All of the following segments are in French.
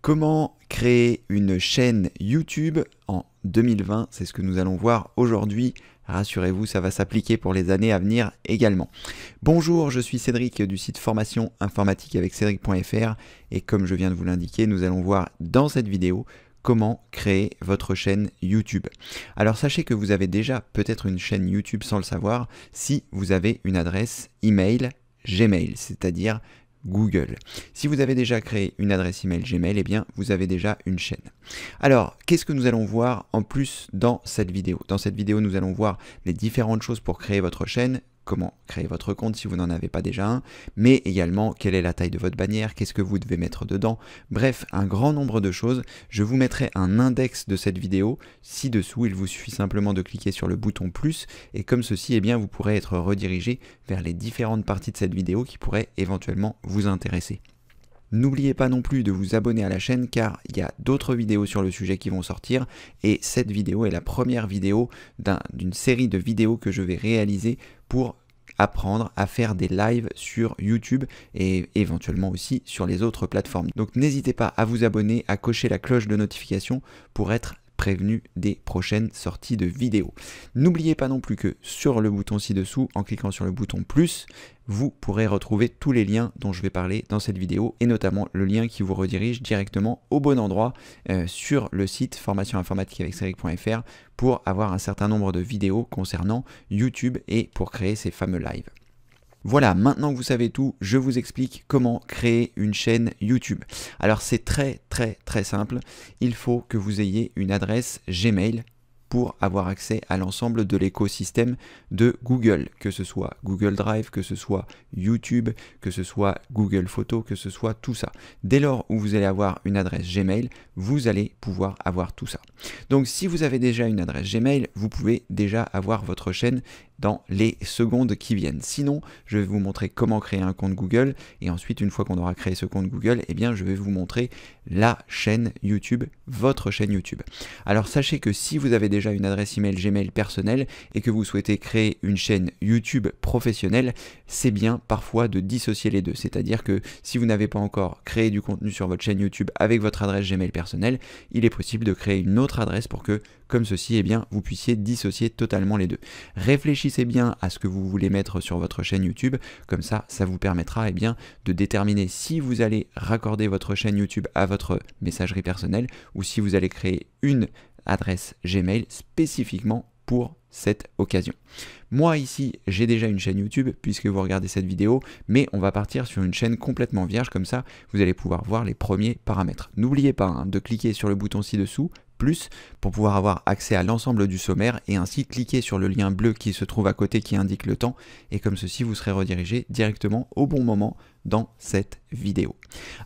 Comment créer une chaîne YouTube en 2020? C'est ce que nous allons voir aujourd'hui. Rassurez-vous, ça va s'appliquer pour les années à venir également. Bonjour, je suis Cédric du site formation informatique avec cédric.fr et comme je viens de vous l'indiquer, nous allons voir dans cette vidéo comment créer votre chaîne YouTube. Alors sachez que vous avez déjà peut-être une chaîne YouTube sans le savoir si vous avez une adresse email Gmail, c'est-à-dire Google. Si vous avez déjà créé une adresse email Gmail, eh bien vous avez déjà une chaîne. Alors, qu'est-ce que nous allons voir en plus dans cette vidéo? Dans cette vidéo, nous allons voir les différentes choses pour créer votre chaîne, comment créer votre compte si vous n'en avez pas déjà un, mais également quelle est la taille de votre bannière, qu'est-ce que vous devez mettre dedans, bref, un grand nombre de choses. Je vous mettrai un index de cette vidéo ci-dessous, il vous suffit simplement de cliquer sur le bouton plus, et comme ceci, eh bien, vous pourrez être redirigé vers les différentes parties de cette vidéo qui pourraient éventuellement vous intéresser. N'oubliez pas non plus de vous abonner à la chaîne car il y a d'autres vidéos sur le sujet qui vont sortir et cette vidéo est la première vidéo d'une série de vidéos que je vais réaliser pour apprendre à faire des lives sur YouTube et éventuellement aussi sur les autres plateformes. Donc n'hésitez pas à vous abonner, à cocher la cloche de notification pour être prévenu des prochaines sorties de vidéos. N'oubliez pas non plus que sur le bouton ci-dessous, en cliquant sur le bouton plus, vous pourrez retrouver tous les liens dont je vais parler dans cette vidéo et notamment le lien qui vous redirige directement au bon endroit sur le site formation informatique avec cédric.fr pour avoir un certain nombre de vidéos concernant YouTube et pour créer ces fameux lives. Voilà, maintenant que vous savez tout, je vous explique comment créer une chaîne YouTube. Alors c'est très simple, il faut que vous ayez une adresse Gmail pour avoir accès à l'ensemble de l'écosystème de Google, que ce soit Google Drive, que ce soit YouTube, que ce soit Google Photos, que ce soit tout ça. Dès lors où vous allez avoir une adresse Gmail, vous allez pouvoir avoir tout ça. Donc si vous avez déjà une adresse Gmail, vous pouvez déjà avoir votre chaîne dans les secondes qui viennent. Sinon, je vais vous montrer comment créer un compte Google et ensuite, une fois qu'on aura créé ce compte Google, eh bien, je vais vous montrer la chaîne YouTube, votre chaîne YouTube. Alors, sachez que si vous avez déjà une adresse email Gmail personnelle et que vous souhaitez créer une chaîne YouTube professionnelle, c'est bien parfois de dissocier les deux. C'est-à-dire que si vous n'avez pas encore créé du contenu sur votre chaîne YouTube avec votre adresse Gmail personnelle, il est possible de créer une autre adresse pour que, comme ceci, eh bien, vous puissiez dissocier totalement les deux. Réfléchissez bien à ce que vous voulez mettre sur votre chaîne YouTube, comme ça vous permettra eh bien, de déterminer si vous allez raccorder votre chaîne YouTube à votre messagerie personnelle ou si vous allez créer une adresse Gmail spécifiquement pour cette occasion. Moi ici j'ai déjà une chaîne YouTube puisque vous regardez cette vidéo, mais on va partir sur une chaîne complètement vierge, comme ça vous allez pouvoir voir les premiers paramètres. N'oubliez pas de cliquer sur le bouton ci-dessous plus pour pouvoir avoir accès à l'ensemble du sommaire et ainsi cliquer sur le lien bleu qui se trouve à côté qui indique le temps et comme ceci vous serez redirigé directement au bon moment dans cette vidéo.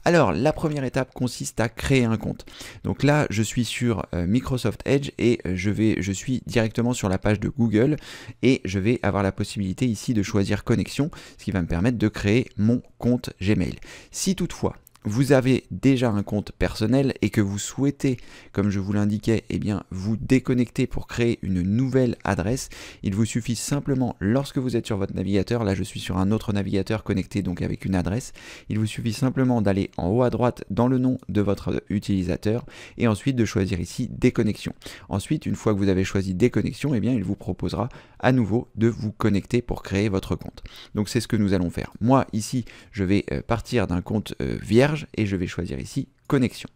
Alors la première étape consiste à créer un compte. Donc là je suis sur Microsoft Edge et je suis directement sur la page de Google et je vais avoir la possibilité ici de choisir connexion, ce qui va me permettre de créer mon compte Gmail. Si toutefois vous avez déjà un compte personnel et que vous souhaitez, comme je vous l'indiquais, eh bien, vous déconnecter pour créer une nouvelle adresse, il vous suffit simplement, lorsque vous êtes sur votre navigateur, là je suis sur un autre navigateur connecté donc avec une adresse, il vous suffit simplement d'aller en haut à droite dans le nom de votre utilisateur et ensuite de choisir ici déconnexion. Ensuite, une fois que vous avez choisi déconnexion, eh bien, il vous proposera à nouveau de vous connecter pour créer votre compte. Donc c'est ce que nous allons faire. Moi ici, je vais partir d'un compte vierge et je vais choisir ici connexion.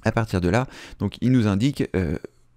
À partir de là, donc il nous indique,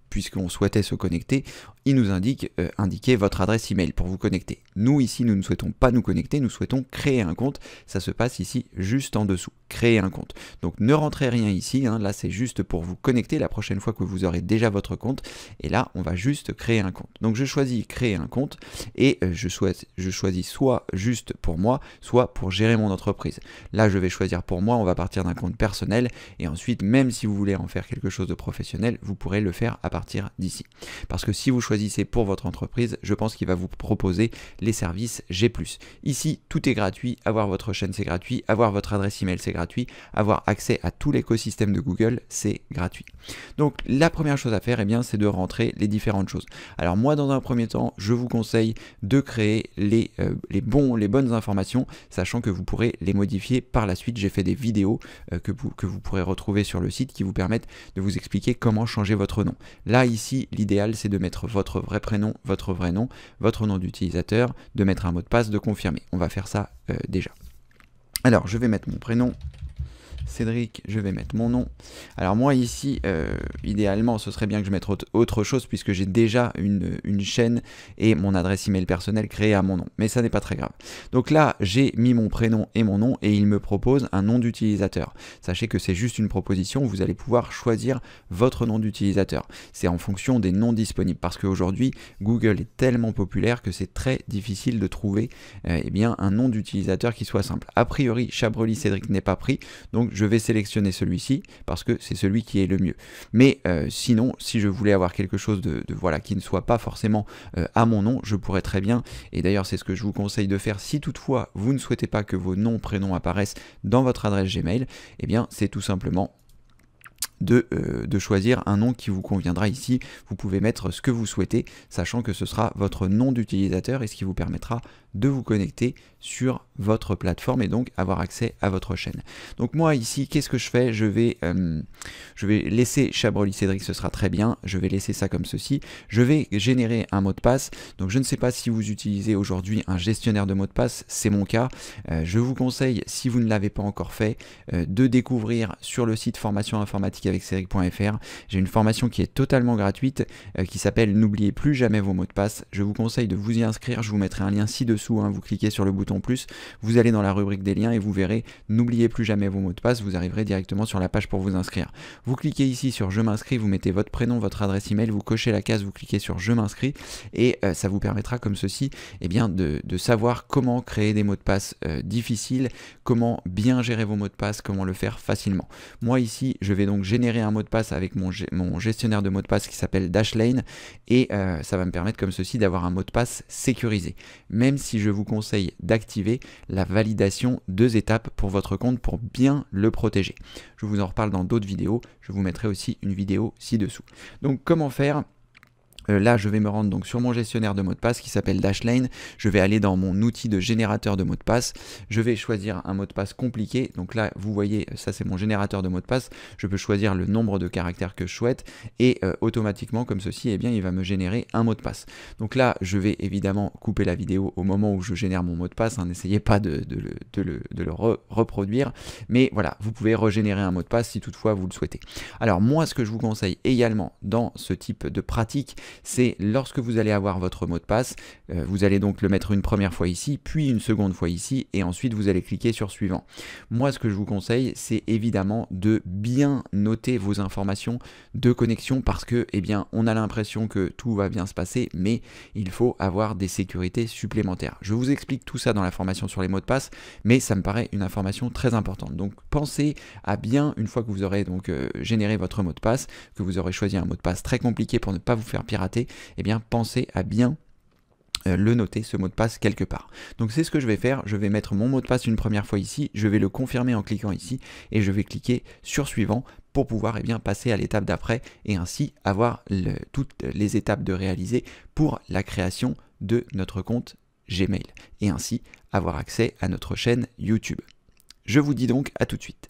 puisqu'on souhaitait se connecter, il nous indique indiquer votre adresse email pour vous connecter. Nous ici, nous ne souhaitons pas nous connecter, nous souhaitons créer un compte. Ça se passe ici juste en dessous, créer un compte. Donc ne rentrez rien ici, là c'est juste pour vous connecter la prochaine fois que vous aurez déjà votre compte. Et là, on va juste créer un compte. Donc je choisis créer un compte et je choisis soit juste pour moi, soit pour gérer mon entreprise. Là, je vais choisir pour moi, on va partir d'un compte personnel et ensuite, même si vous voulez en faire quelque chose de professionnel, vous pourrez le faire à partir partir d'ici. Parce que si vous choisissez pour votre entreprise, je pense qu'il va vous proposer les services G+. Ici, tout est gratuit, avoir votre chaîne c'est gratuit, avoir votre adresse email c'est gratuit, avoir accès à tout l'écosystème de Google c'est gratuit. Donc la première chose à faire, eh bien, c'est de rentrer les différentes choses. Alors moi, dans un premier temps, je vous conseille de créer les bonnes informations, sachant que vous pourrez les modifier par la suite. J'ai fait des vidéos que vous pourrez retrouver sur le site qui vous permettent de vous expliquer comment changer votre nom. Là, ici, l'idéal, c'est de mettre votre vrai prénom, votre vrai nom, votre nom d'utilisateur, de mettre un mot de passe, de confirmer. On va faire ça déjà. Alors, je vais mettre mon prénom. Cédric, je vais mettre mon nom. Alors moi ici, idéalement, ce serait bien que je mette autre chose puisque j'ai déjà une chaîne et mon adresse email personnelle créée à mon nom. Mais ça n'est pas très grave. Donc là, j'ai mis mon prénom et mon nom et il me propose un nom d'utilisateur. Sachez que c'est juste une proposition, vous allez pouvoir choisir votre nom d'utilisateur. C'est en fonction des noms disponibles parce qu'aujourd'hui, Google est tellement populaire que c'est très difficile de trouver eh bien, un nom d'utilisateur qui soit simple. A priori, Chabroli Cédric n'est pas pris, donc je vais sélectionner celui-ci parce que c'est celui qui est le mieux. Mais sinon, si je voulais avoir quelque chose voilà, qui ne soit pas forcément à mon nom, je pourrais très bien, et d'ailleurs c'est ce que je vous conseille de faire si toutefois vous ne souhaitez pas que vos noms, prénoms apparaissent dans votre adresse Gmail, eh bien c'est tout simplement de choisir un nom qui vous conviendra ici. Vous pouvez mettre ce que vous souhaitez, sachant que ce sera votre nom d'utilisateur et ce qui vous permettra de vous connecter sur votre plateforme et donc avoir accès à votre chaîne. Donc moi ici, qu'est-ce que je fais? Je vais laisser Chabroli Cédric, ce sera très bien. Je vais laisser ça comme ceci. Je vais générer un mot de passe. Donc je ne sais pas si vous utilisez aujourd'hui un gestionnaire de mots de passe, c'est mon cas. Je vous conseille, si vous ne l'avez pas encore fait, de découvrir sur le site formation informatique avec Cédric.fr. J'ai une formation qui est totalement gratuite qui s'appelle N'oubliez plus jamais vos mots de passe. Je vous conseille de vous y inscrire. Je vous mettrai un lien ci-dessous. Vous cliquez sur le bouton plus, vous allez dans la rubrique des liens et vous verrez N'oubliez plus jamais vos mots de passe. Vous arriverez directement sur la page pour vous inscrire. Vous cliquez ici sur je m'inscris, vous mettez votre prénom, votre adresse email, vous cochez la case, vous cliquez sur je m'inscris et ça vous permettra comme ceci eh bien, de savoir comment créer des mots de passe difficiles, comment bien gérer vos mots de passe, comment le faire facilement. Moi ici, je vais donc générer un mot de passe avec mon gestionnaire de mots de passe qui s'appelle Dashlane et ça va me permettre comme ceci d'avoir un mot de passe sécurisé. Même si je vous conseille d'activer la validation 2 étapes pour votre compte pour bien le protéger. Je vous en reparle dans d'autres vidéos, je vous mettrai aussi une vidéo ci-dessous. Donc comment faire ? Là, je vais me rendre donc sur mon gestionnaire de mots de passe qui s'appelle Dashlane. Je vais aller dans mon outil de générateur de mots de passe. Je vais choisir un mot de passe compliqué. Donc là, vous voyez, ça c'est mon générateur de mots de passe. Je peux choisir le nombre de caractères que je souhaite et automatiquement, comme ceci, eh bien, il va me générer un mot de passe. Donc là, je vais évidemment couper la vidéo au moment où je génère mon mot de passe. N'essayez pas de le reproduire. Mais voilà, vous pouvez régénérer un mot de passe si toutefois vous le souhaitez. Alors moi, ce que je vous conseille également dans ce type de pratique, c'est lorsque vous allez avoir votre mot de passe, vous allez donc le mettre une première fois ici, puis une seconde fois ici, et ensuite vous allez cliquer sur suivant. Moi, ce que je vous conseille, c'est évidemment de bien noter vos informations de connexion parce que, eh bien, on a l'impression que tout va bien se passer, mais il faut avoir des sécurités supplémentaires. Je vous explique tout ça dans la formation sur les mots de passe, mais ça me paraît une information très importante. Donc, pensez à bien, une fois que vous aurez donc généré votre mot de passe, que vous aurez choisi un mot de passe très compliqué pour ne pas vous faire pirater, eh bien pensez à bien le noter, ce mot de passe quelque part. Donc c'est ce que je vais faire, je vais mettre mon mot de passe une première fois ici, je vais le confirmer en cliquant ici et je vais cliquer sur suivant pour pouvoir eh bien, passer à l'étape d'après et ainsi avoir toutes les étapes de réaliser pour la création de notre compte Gmail et ainsi avoir accès à notre chaîne YouTube. Je vous dis donc à tout de suite.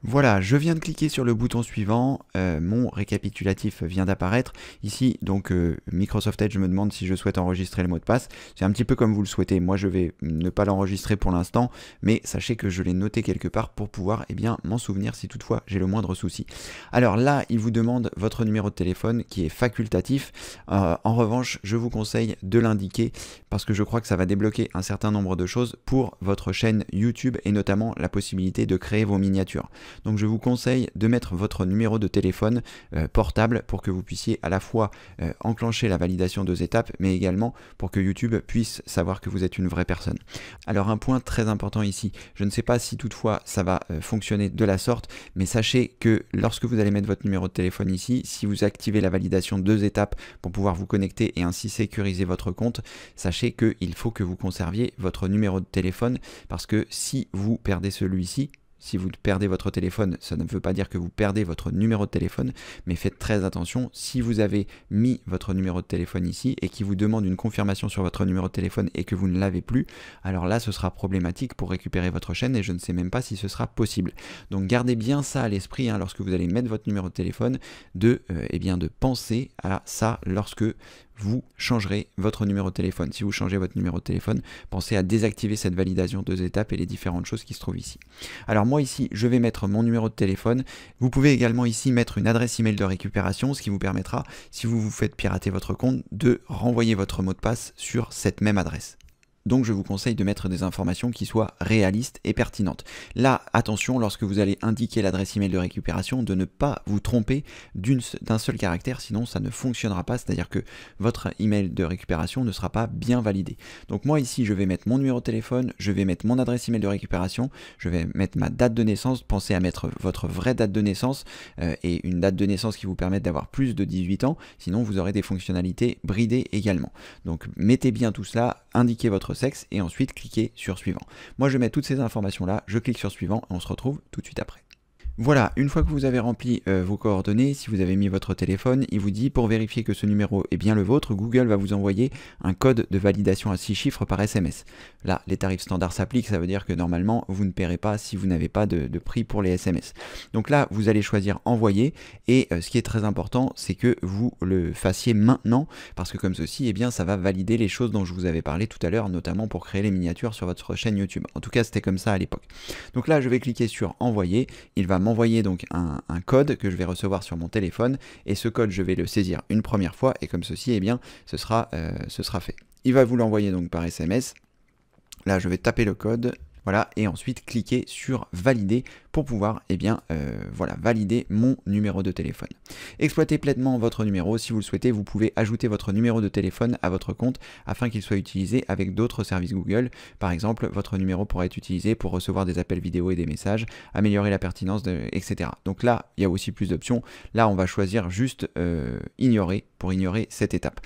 Voilà, je viens de cliquer sur le bouton suivant, mon récapitulatif vient d'apparaître. Ici, donc Microsoft Edge me demande si je souhaite enregistrer le mot de passe. C'est un petit peu comme vous le souhaitez. Moi, je vais ne pas l'enregistrer pour l'instant, mais sachez que je l'ai noté quelque part pour pouvoir eh bien, m'en souvenir si toutefois j'ai le moindre souci. Alors là, il vous demande votre numéro de téléphone qui est facultatif. En revanche, je vous conseille de l'indiquer parce que je crois que ça va débloquer un certain nombre de choses pour votre chaîne YouTube et notamment la possibilité de créer vos miniatures. Donc je vous conseille de mettre votre numéro de téléphone portable pour que vous puissiez à la fois enclencher la validation 2 étapes, mais également pour que YouTube puisse savoir que vous êtes une vraie personne. Alors un point très important ici, je ne sais pas si toutefois ça va fonctionner de la sorte, mais sachez que lorsque vous allez mettre votre numéro de téléphone ici, si vous activez la validation 2 étapes pour pouvoir vous connecter et ainsi sécuriser votre compte, sachez qu'il faut que vous conserviez votre numéro de téléphone, parce que si vous perdez celui-ci, si vous perdez votre téléphone, ça ne veut pas dire que vous perdez votre numéro de téléphone, mais faites très attention, si vous avez mis votre numéro de téléphone ici et qu'il vous demande une confirmation sur votre numéro de téléphone et que vous ne l'avez plus, alors là ce sera problématique pour récupérer votre chaîne et je ne sais même pas si ce sera possible. Donc gardez bien ça à l'esprit lorsque vous allez mettre votre numéro de téléphone, de penser à ça lorsque vous changerez votre numéro de téléphone. Si vous changez votre numéro de téléphone, pensez à désactiver cette validation 2 étapes et les différentes choses qui se trouvent ici. Alors moi ici, je vais mettre mon numéro de téléphone. Vous pouvez également ici mettre une adresse email de récupération, ce qui vous permettra, si vous vous faites pirater votre compte, de renvoyer votre mot de passe sur cette même adresse. Donc je vous conseille de mettre des informations qui soient réalistes et pertinentes. Là, attention, lorsque vous allez indiquer l'adresse email de récupération, de ne pas vous tromper d'un seul caractère, sinon ça ne fonctionnera pas, c'est-à-dire que votre email de récupération ne sera pas bien validé. Donc moi ici, je vais mettre mon numéro de téléphone, je vais mettre mon adresse email de récupération, je vais mettre ma date de naissance, pensez à mettre votre vraie date de naissance et une date de naissance qui vous permette d'avoir plus de 18 ans, sinon vous aurez des fonctionnalités bridées également. Donc mettez bien tout cela, indiquez votre sexe et ensuite cliquez sur suivant. Moi je mets toutes ces informations là, je clique sur suivant et on se retrouve tout de suite après. Voilà, une fois que vous avez rempli vos coordonnées, si vous avez mis votre téléphone, il vous dit pour vérifier que ce numéro est bien le vôtre, Google va vous envoyer un code de validation à 6 chiffres par SMS. Là, les tarifs standards s'appliquent, ça veut dire que normalement, vous ne paierez pas si vous n'avez pas de prix pour les SMS. Donc là, vous allez choisir envoyer et ce qui est très important, c'est que vous le fassiez maintenant parce que comme ceci, eh bien, ça va valider les choses dont je vous avais parlé tout à l'heure, notamment pour créer les miniatures sur votre chaîne YouTube. En tout cas, c'était comme ça à l'époque. Donc là, je vais cliquer sur envoyer, il va m'envoyer donc un code que je vais recevoir sur mon téléphone et ce code je vais le saisir une première fois et comme ceci eh bien ce sera fait. Il va vous l'envoyer donc par SMS. Là je vais taper le code. Voilà, et ensuite cliquer sur valider pour pouvoir valider mon numéro de téléphone. Exploitez pleinement votre numéro. Si vous le souhaitez, vous pouvez ajouter votre numéro de téléphone à votre compte afin qu'il soit utilisé avec d'autres services Google. Par exemple, votre numéro pourra être utilisé pour recevoir des appels vidéo et des messages, améliorer la pertinence, etc. Donc là, il y a aussi plus d'options. Là, on va choisir juste ignorer pour ignorer cette étape.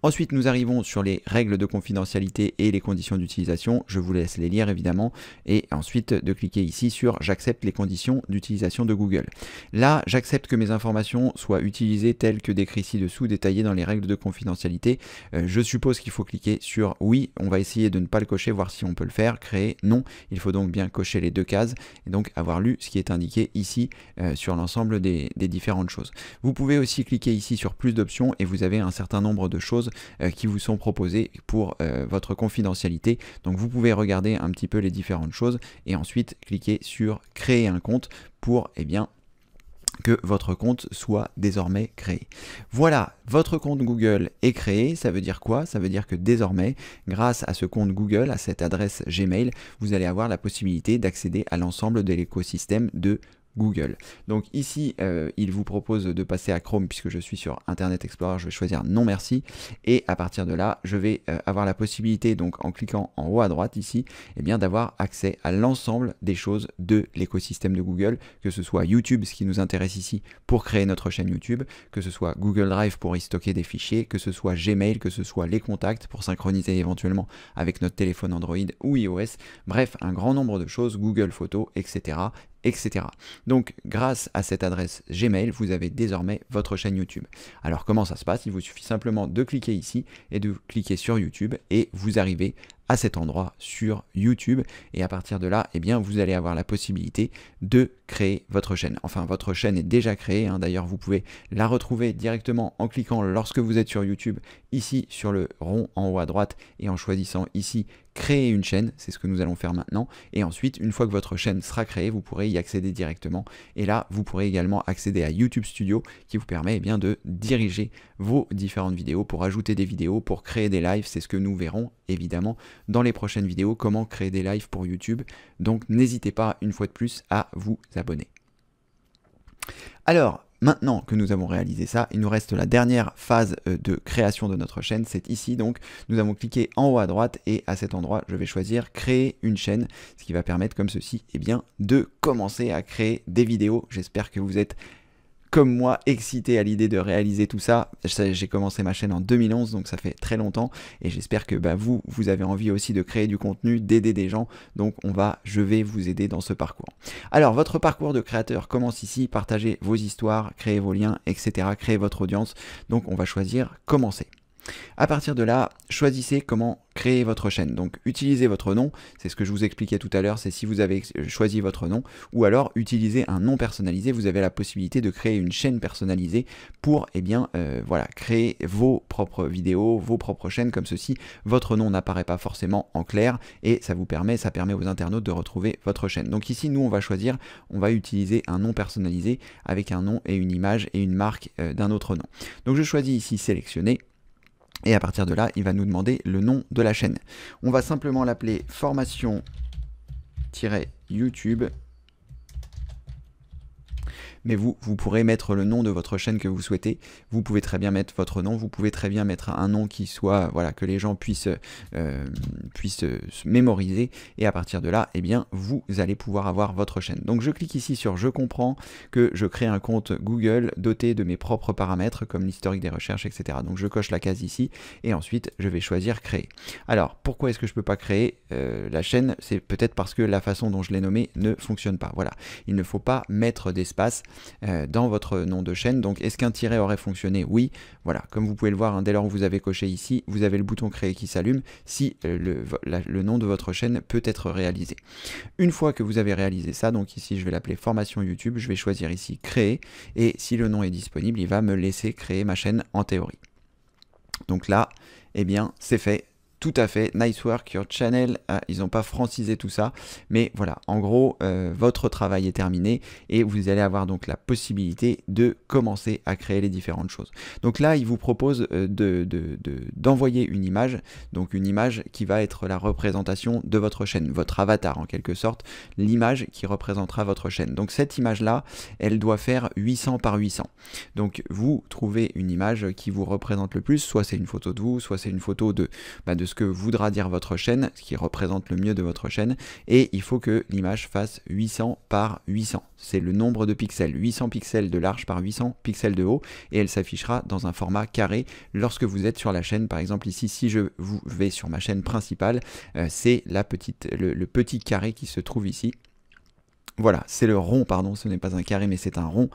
Ensuite, nous arrivons sur les règles de confidentialité et les conditions d'utilisation. Je vous laisse les lire évidemment. Et ensuite de cliquer ici sur j'accepte les conditions d'utilisation de Google. Là, j'accepte que mes informations soient utilisées telles que décrites ci-dessous, détaillées dans les règles de confidentialité. Je suppose qu'il faut cliquer sur oui, on va essayer de ne pas le cocher, voir si on peut le faire, créer, non. Il faut donc bien cocher les deux cases et donc avoir lu ce qui est indiqué ici sur l'ensemble des différentes choses. Vous pouvez aussi cliquer ici sur plus d'options et vous avez un certain nombre de choses qui vous sont proposées pour votre confidentialité. Donc vous pouvez regarder un petit peu les différentes choses et ensuite cliquer sur créer un compte pour que votre compte soit désormais créé. Voilà, votre compte Google est créé. Ça veut dire quoi? Ça veut dire que désormais, grâce à ce compte Google, à cette adresse Gmail, vous allez avoir la possibilité d'accéder à l'ensemble de l'écosystème de Google. Donc ici, il vous propose de passer à Chrome puisque je suis sur Internet Explorer, je vais choisir non merci et à partir de là, je vais avoir la possibilité donc en cliquant en haut à droite ici, d'avoir accès à l'ensemble des choses de l'écosystème de Google, que ce soit YouTube, ce qui nous intéresse ici pour créer notre chaîne YouTube, que ce soit Google Drive pour y stocker des fichiers, que ce soit Gmail, que ce soit les contacts pour synchroniser éventuellement avec notre téléphone Android ou iOS, bref, un grand nombre de choses, Google Photos, etc. Donc grâce à cette adresse Gmail, vous avez désormais votre chaîne YouTube. Alors comment ça se passe? Il vous suffit simplement de cliquer ici et de cliquer sur YouTube et vous arrivez à cet endroit sur YouTube et à partir de là, vous allez avoir la possibilité de créer votre chaîne. Enfin, votre chaîne est déjà créée, d'ailleurs vous pouvez la retrouver directement en cliquant lorsque vous êtes sur YouTube, ici sur le rond en haut à droite et en choisissant ici créer une chaîne, c'est ce que nous allons faire maintenant et ensuite une fois que votre chaîne sera créée, vous pourrez y accéder directement et là vous pourrez également accéder à YouTube Studio qui vous permet de diriger vos différentes vidéos pour ajouter des vidéos, pour créer des lives, c'est ce que nous verrons évidemment dans les prochaines vidéos, comment créer des lives pour YouTube. Donc n'hésitez pas une fois de plus à vous abonner. Alors, maintenant que nous avons réalisé ça, il nous reste la dernière phase de création de notre chaîne, c'est ici. Donc nous avons cliqué en haut à droite et à cet endroit je vais choisir créer une chaîne, ce qui va permettre comme ceci de commencer à créer des vidéos. J'espère que vous êtes comme moi excité à l'idée de réaliser tout ça. J'ai commencé ma chaîne en 2011, donc ça fait très longtemps, et j'espère que vous avez envie aussi de créer du contenu, d'aider des gens, donc je vais vous aider dans ce parcours. Alors votre parcours de créateur commence ici, partagez vos histoires, créez vos liens, etc., créez votre audience. Donc on va choisir commencer. À partir de là, choisissez comment créer votre chaîne. Donc utilisez votre nom, c'est ce que je vous expliquais tout à l'heure, c'est si vous avez choisi votre nom, ou alors utilisez un nom personnalisé. Vous avez la possibilité de créer une chaîne personnalisée pour créer vos propres vidéos, vos propres chaînes comme ceci. Votre nom n'apparaît pas forcément en clair et ça permet aux internautes de retrouver votre chaîne. Donc ici, nous on va utiliser un nom personnalisé avec un nom et une image et une marque d'un autre nom. Donc je choisis ici sélectionner. Et à partir de là, il va nous demander le nom de la chaîne. On va simplement l'appeler formation-youtube. Mais vous pourrez mettre le nom de votre chaîne que vous souhaitez. Vous pouvez très bien mettre votre nom. Vous pouvez très bien mettre un nom qui soit, que les gens puissent se mémoriser. Et à partir de là, vous allez pouvoir avoir votre chaîne. Donc je clique ici sur je comprends que je crée un compte Google doté de mes propres paramètres comme l'historique des recherches, etc. Donc je coche la case ici et ensuite je vais choisir créer. Alors pourquoi est-ce que je ne peux pas créer la chaîne? C'est peut-être parce que la façon dont je l'ai nommée ne fonctionne pas. Voilà, il ne faut pas mettre d'espace dans votre nom de chaîne. Donc est-ce qu'un tiret aurait fonctionné? Oui, voilà, comme vous pouvez le voir, dès lors que vous avez coché ici, vous avez le bouton créer qui s'allume si le nom de votre chaîne peut être réalisé. Une fois que vous avez réalisé ça, donc ici je vais l'appeler formation YouTube, je vais choisir ici créer et si le nom est disponible, il va me laisser créer ma chaîne en théorie. Donc là, c'est fait. Tout à fait, nice work, your channel. Ils n'ont pas francisé tout ça, mais voilà, en gros, votre travail est terminé et vous allez avoir donc la possibilité de commencer à créer les différentes choses. Donc là, il vous propose d'envoyer une image, donc une image qui va être la représentation de votre chaîne, votre avatar en quelque sorte, l'image qui représentera votre chaîne. Donc cette image-là, elle doit faire 800 par 800. Donc vous trouvez une image qui vous représente le plus, soit c'est une photo de vous, soit c'est une photo de ce que voudra dire votre chaîne, ce qui représente le mieux de votre chaîne, et il faut que l'image fasse 800 par 800. C'est le nombre de pixels, 800 pixels de large par 800 pixels de haut, et elle s'affichera dans un format carré lorsque vous êtes sur la chaîne. Par exemple ici, si je vais sur ma chaîne principale, c'est le petit carré qui se trouve ici. Voilà, c'est le rond, pardon, ce n'est pas un carré, mais c'est un rond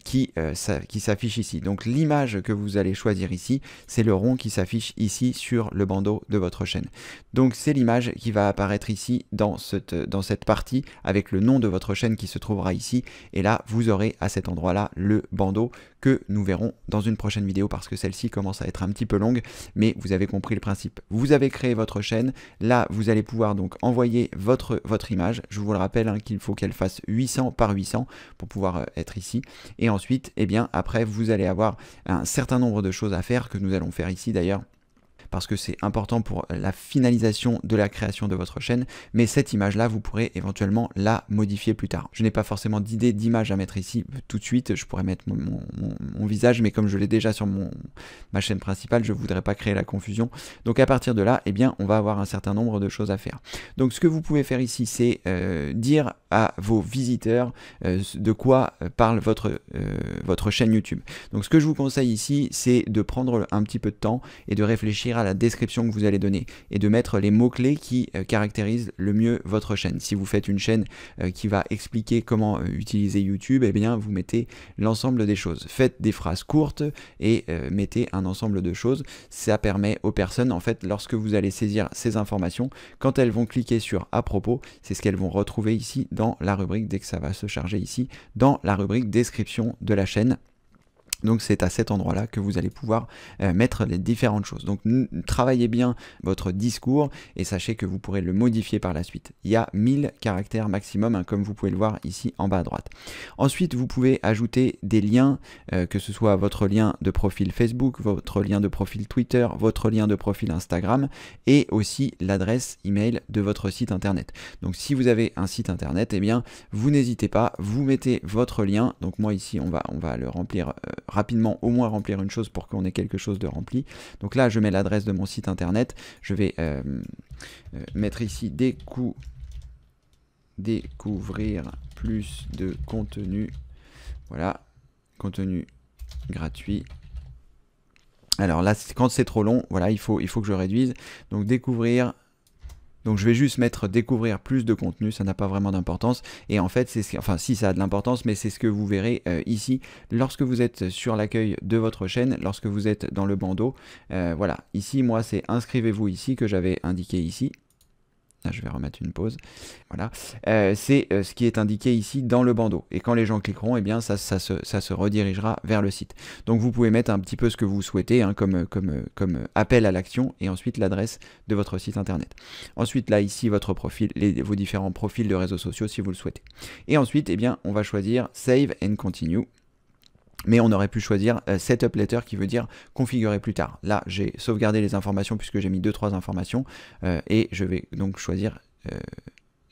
qui s'affiche ici. Donc l'image que vous allez choisir ici, c'est le rond qui s'affiche ici sur le bandeau de votre chaîne. Donc c'est l'image qui va apparaître ici dans cette partie avec le nom de votre chaîne qui se trouvera ici. Et là, vous aurez à cet endroit-là le bandeau que nous verrons dans une prochaine vidéo parce que celle-ci commence à être un petit peu longue, mais vous avez compris le principe. Vous avez créé votre chaîne, là vous allez pouvoir donc envoyer votre image. Je vous le rappelle qu'il faut qu'elle fasse 800 par 800 pour pouvoir être ici. Et ensuite, après vous allez avoir un certain nombre de choses à faire que nous allons faire ici d'ailleurs, parce que c'est important pour la finalisation de la création de votre chaîne, mais cette image-là, vous pourrez éventuellement la modifier plus tard. Je n'ai pas forcément d'idée d'image à mettre ici tout de suite, je pourrais mettre mon visage, mais comme je l'ai déjà sur ma chaîne principale, je ne voudrais pas créer la confusion. Donc à partir de là, on va avoir un certain nombre de choses à faire. Donc ce que vous pouvez faire ici, c'est dire à vos visiteurs de quoi parle votre chaîne YouTube. Donc ce que je vous conseille ici, c'est de prendre un petit peu de temps et de réfléchir à la description que vous allez donner et de mettre les mots-clés qui caractérisent le mieux votre chaîne. Si vous faites une chaîne qui va expliquer comment utiliser YouTube, vous mettez l'ensemble des choses. Faites des phrases courtes et mettez un ensemble de choses. Ça permet aux personnes, en fait, lorsque vous allez saisir ces informations, quand elles vont cliquer sur à propos, c'est ce qu'elles vont retrouver ici dans la rubrique, dès que ça va se charger ici, dans la rubrique description de la chaîne. Donc c'est à cet endroit-là que vous allez pouvoir mettre les différentes choses. Donc travaillez bien votre discours et sachez que vous pourrez le modifier par la suite. Il y a 1000 caractères maximum, hein, comme vous pouvez le voir ici en bas à droite. Ensuite, vous pouvez ajouter des liens, que ce soit votre lien de profil Facebook, votre lien de profil Twitter, votre lien de profil Instagram et aussi l'adresse email de votre site internet. Donc si vous avez un site internet, eh bien vous n'hésitez pas, vous mettez votre lien. Donc moi ici on va le remplir rapidement, au moins remplir une chose pour qu'on ait quelque chose de rempli. Donc là je mets l'adresse de mon site internet, je vais mettre ici découvrir plus de contenu, voilà, contenu gratuit. Alors là quand c'est trop long, voilà, il faut que je réduise. Donc découvrir. Donc je vais juste mettre découvrir plus de contenu, ça n'a pas vraiment d'importance. Et en fait, enfin si ça a de l'importance, mais c'est ce que vous verrez ici lorsque vous êtes sur l'accueil de votre chaîne, lorsque vous êtes dans le bandeau. Voilà, ici moi c'est inscrivez-vous ici que j'avais indiqué ici. Là, je vais remettre une pause. Voilà. C'est ce qui est indiqué ici dans le bandeau. Et quand les gens cliqueront, eh bien, ça se redirigera vers le site. Donc, vous pouvez mettre un petit peu ce que vous souhaitez, hein, comme appel à l'action, et ensuite l'adresse de votre site internet. Ensuite, là, ici, votre profil, vos différents profils de réseaux sociaux, si vous le souhaitez. Et ensuite, eh bien, on va choisir Save and Continue. Mais on aurait pu choisir Setup Later qui veut dire configurer plus tard. Là, j'ai sauvegardé les informations puisque j'ai mis 2-3 informations et je vais donc choisir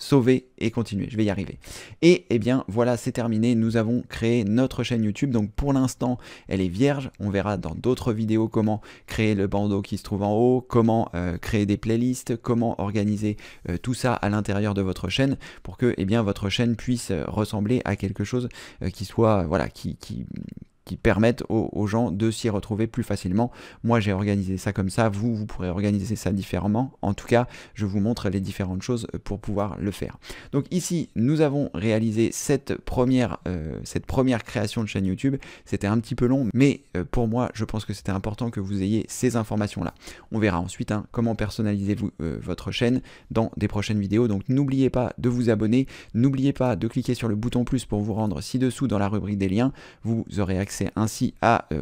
sauver et continuer. Je vais y arriver. Et eh bien voilà, c'est terminé. Nous avons créé notre chaîne YouTube. Donc pour l'instant, elle est vierge. On verra dans d'autres vidéos comment créer le bandeau qui se trouve en haut, comment créer des playlists, comment organiser tout ça à l'intérieur de votre chaîne pour que eh bien, votre chaîne puisse ressembler à quelque chose qui soit, voilà, qui permettent aux gens de s'y retrouver plus facilement. Moi, j'ai organisé ça comme ça. Vous pourrez organiser ça différemment. En tout cas, je vous montre les différentes choses pour pouvoir le faire. Donc ici, nous avons réalisé cette première création de chaîne YouTube. C'était un petit peu long, mais pour moi, je pense que c'était important que vous ayez ces informations-là. On verra ensuite hein, comment personnaliser votre chaîne dans des prochaines vidéos. Donc n'oubliez pas de vous abonner. N'oubliez pas de cliquer sur le bouton plus pour vous rendre ci-dessous dans la rubrique des liens. Vous aurez accès ainsi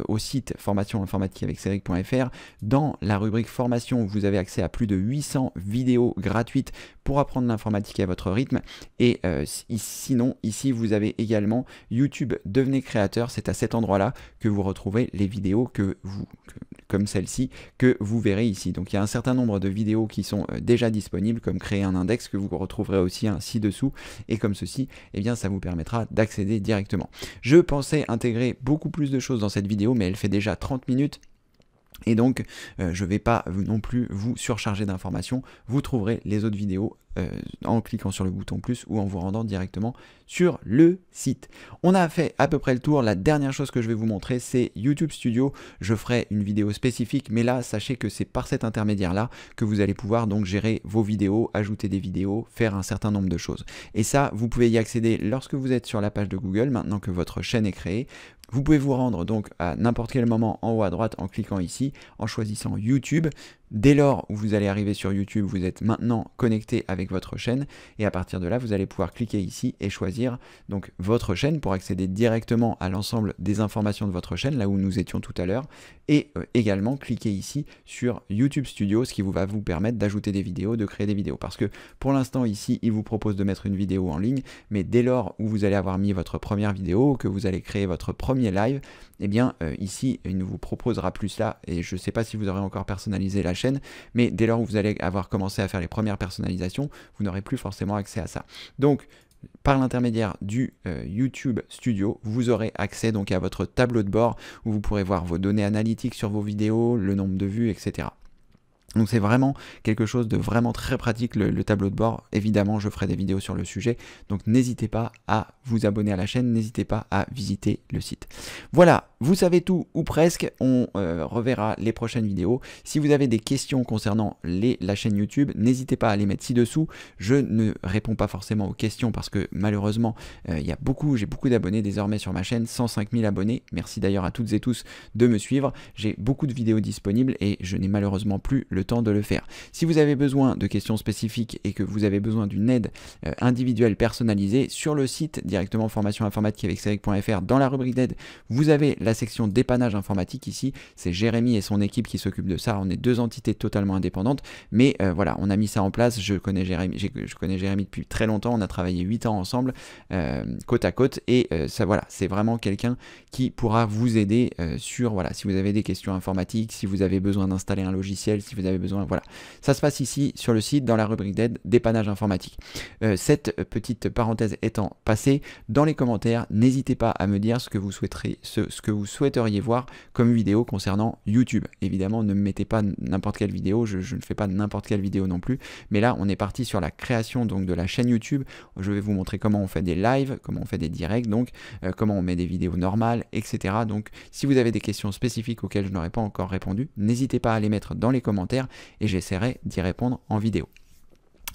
au site formation informatique avec Cédric.fr. Dans la rubrique formation, vous avez accès à plus de 800 vidéos gratuites pour apprendre l'informatique à votre rythme. Et sinon, ici, vous avez également YouTube Devenez créateur. C'est à cet endroit-là que vous retrouvez les vidéos comme celle-ci que vous verrez ici. Donc il y a un certain nombre de vidéos qui sont déjà disponibles, comme créer un index que vous retrouverez aussi ci-dessous. Et comme ceci, eh bien, ça vous permettra d'accéder directement. Je pensais intégrer beaucoup plus de choses dans cette vidéo, mais elle fait déjà 30 minutes. Et donc, je ne vais pas non plus vous surcharger d'informations. Vous trouverez les autres vidéos en cliquant sur le bouton plus ou en vous rendant directement sur le site. On a fait à peu près le tour. La dernière chose que je vais vous montrer, c'est YouTube Studio. Je ferai une vidéo spécifique, mais là, sachez que c'est par cet intermédiaire-là que vous allez pouvoir donc gérer vos vidéos, ajouter des vidéos, faire un certain nombre de choses. Et ça, vous pouvez y accéder lorsque vous êtes sur la page de Google, maintenant que votre chaîne est créée. Vous pouvez vous rendre donc à n'importe quel moment en haut à droite en cliquant ici, en choisissant YouTube. Dès lors où vous allez arriver sur YouTube, vous êtes maintenant connecté avec votre chaîne et à partir de là, vous allez pouvoir cliquer ici et choisir donc votre chaîne pour accéder directement à l'ensemble des informations de votre chaîne, là où nous étions tout à l'heure, et également cliquer ici sur YouTube Studio, ce qui va vous permettre d'ajouter des vidéos, de créer des vidéos. Parce que pour l'instant ici, il vous propose de mettre une vidéo en ligne, mais dès lors où vous allez avoir mis votre première vidéo, que vous allez créer votre premier live, eh bien ici, il ne vous proposera plus cela, et je ne sais pas si vous aurez encore personnalisé la chaîne, mais dès lors où vous allez avoir commencé à faire les premières personnalisations, vous n'aurez plus forcément accès à ça. Donc, par l'intermédiaire du YouTube Studio, vous aurez accès donc à votre tableau de bord où vous pourrez voir vos données analytiques sur vos vidéos, le nombre de vues, etc. Donc c'est vraiment quelque chose de vraiment très pratique, le tableau de bord. Évidemment, je ferai des vidéos sur le sujet, donc n'hésitez pas à vous abonner à la chaîne, n'hésitez pas à visiter le site. Voilà, vous savez tout ou presque, on reverra les prochaines vidéos. Si vous avez des questions concernant la chaîne YouTube, n'hésitez pas à les mettre ci-dessous. Je ne réponds pas forcément aux questions parce que malheureusement, j'ai beaucoup d'abonnés désormais sur ma chaîne, 105 000 abonnés. Merci d'ailleurs à toutes et tous de me suivre. J'ai beaucoup de vidéos disponibles et je n'ai malheureusement plus le le temps de le faire. Si vous avez besoin de questions spécifiques et que vous avez besoin d'une aide individuelle personnalisée, sur le site directement formation informatique avec Cédric.fr, dans la rubrique d'aide, vous avez la section dépannage informatique. Ici, c'est Jérémy et son équipe qui s'occupent de ça. On est deux entités totalement indépendantes, mais voilà, on a mis ça en place. Je connais Jérémy depuis très longtemps. On a travaillé 8 ans ensemble, côte à côte, et ça, voilà, c'est vraiment quelqu'un qui pourra vous aider sur, voilà, si vous avez des questions informatiques, si vous avez besoin d'installer un logiciel, si vous avez besoin, voilà. Ça se passe ici sur le site, dans la rubrique d'aide, dépannage informatique. Cette petite parenthèse étant passée, dans les commentaires, n'hésitez pas à me dire ce que vous souhaiteriez voir comme vidéo concernant YouTube. Évidemment, ne me mettez pas n'importe quelle vidéo, je ne fais pas n'importe quelle vidéo non plus, mais là, on est parti sur la création donc de la chaîne YouTube. Je vais vous montrer comment on fait des lives, comment on fait des directs, donc comment on met des vidéos normales, etc. Donc, si vous avez des questions spécifiques auxquelles je n'aurais pas encore répondu, n'hésitez pas à les mettre dans les commentaires et j'essaierai d'y répondre en vidéo.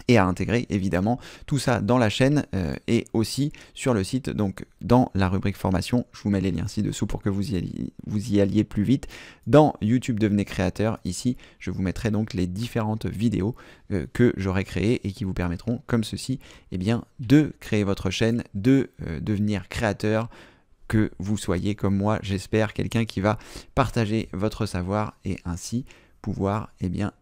Et à intégrer évidemment tout ça dans la chaîne et aussi sur le site, donc dans la rubrique formation. Je vous mets les liens ci-dessous pour que vous y alliez plus vite. Dans YouTube Devenez créateur, ici, je vous mettrai donc les différentes vidéos que j'aurai créées et qui vous permettront, comme ceci, eh bien, de créer votre chaîne, de devenir créateur, que vous soyez comme moi, j'espère, quelqu'un qui va partager votre savoir et ainsi pouvoir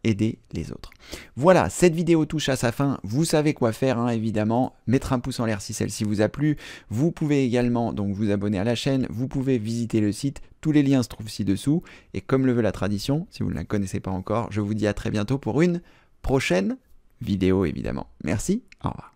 aider les autres. Voilà, cette vidéo touche à sa fin. Vous savez quoi faire, hein, évidemment. Mettre un pouce en l'air si celle-ci vous a plu. Vous pouvez également donc vous abonner à la chaîne. Vous pouvez visiter le site. Tous les liens se trouvent ci-dessous. Et comme le veut la tradition, si vous ne la connaissez pas encore, je vous dis à très bientôt pour une prochaine vidéo, évidemment. Merci, au revoir.